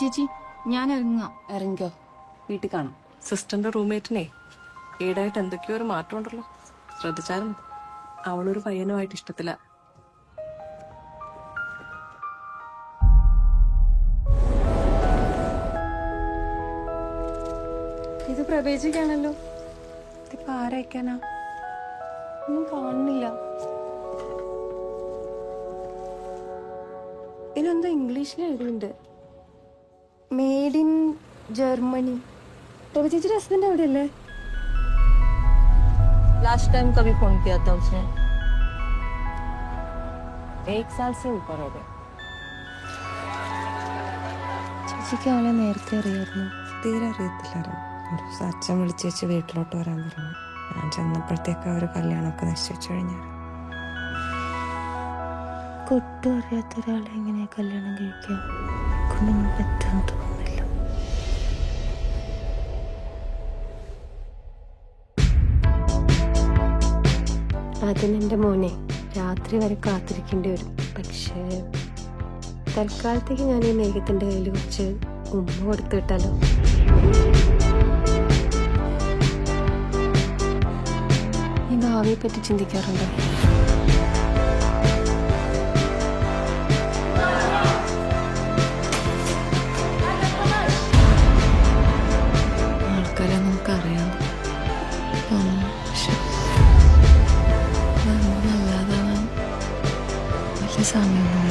ചേച്ചി ഞാൻ ഇറങ്ങാം. ഇറങ്ങിക്കോ, വീട്ടിൽ കാണാം. സിസ്റ്ററിന്റെ റൂംമേറ്റിനെ ഈടായിട്ട് എന്തൊക്കെയോ ഒരു മാറ്റം ഉണ്ടല്ലോ, ശ്രദ്ധിച്ചാലും അവളൊരു പയ്യനുമായിട്ട് ഇഷ്ടത്തില്ല. ഇത് പ്രവേശിക്കാണല്ലോ. ഇതിപ്പോ ആരയക്കാനാ? ഒന്നും കാണുന്നില്ല. ഇതിനെന്താ ഇംഗ്ലീഷിൽ എഴുതിയിട്ടുണ്ട്, മെയ്ഡ് ഇൻ ജർമ്മनी. रवि ചേച്ചിയുടെ ഹസ്ബൻഡ് എവിടെയല്ലേ? लास्ट टाइम कभी फोन किया था उसने, 1 साल से ऊपर हो गया. ചേച്ചിക്ക് അവളെ നേരത്തെ അറിയായിരുന്നു? തീരെ അറിയത്തില്ലായിരുന്നു. ഒരു ദിവസം അച്ഛൻ വിളിച്ച് വെച്ച് വീട്ടിലോട്ട് വരാൻ പറഞ്ഞു. ഞാൻ ചെന്നപ്പോഴത്തേക്ക് അവർ കല്യാണമൊക്കെ നിശ്ചയിച്ചു കഴിഞ്ഞാൽ. ഒട്ടും അറിയാത്ത ഒരാളെ എങ്ങനെ കല്യാണം കഴിക്കാം? കൊണ്ടൊന്നും പറ്റുമെന്ന് തോന്നുന്നില്ല. അതിനെൻ്റെ മോനെ രാത്രി വരെ കാത്തിരിക്കേണ്ടി വരും. പക്ഷേ തൽക്കാലത്തേക്ക് ഞാൻ ഈ മേഘത്തിൻ്റെ കയ്യിൽ വെച്ച് ഉമ്മ കൊടുത്തു വിട്ടാലോ? ഈ ഭാവിയെ പറ്റി ചിന്തിക്കാറുണ്ടോ? ആൾക്കാരെ നമുക്കറിയാം, പക്ഷെ നല്ലതാണ് വലിയ സമയം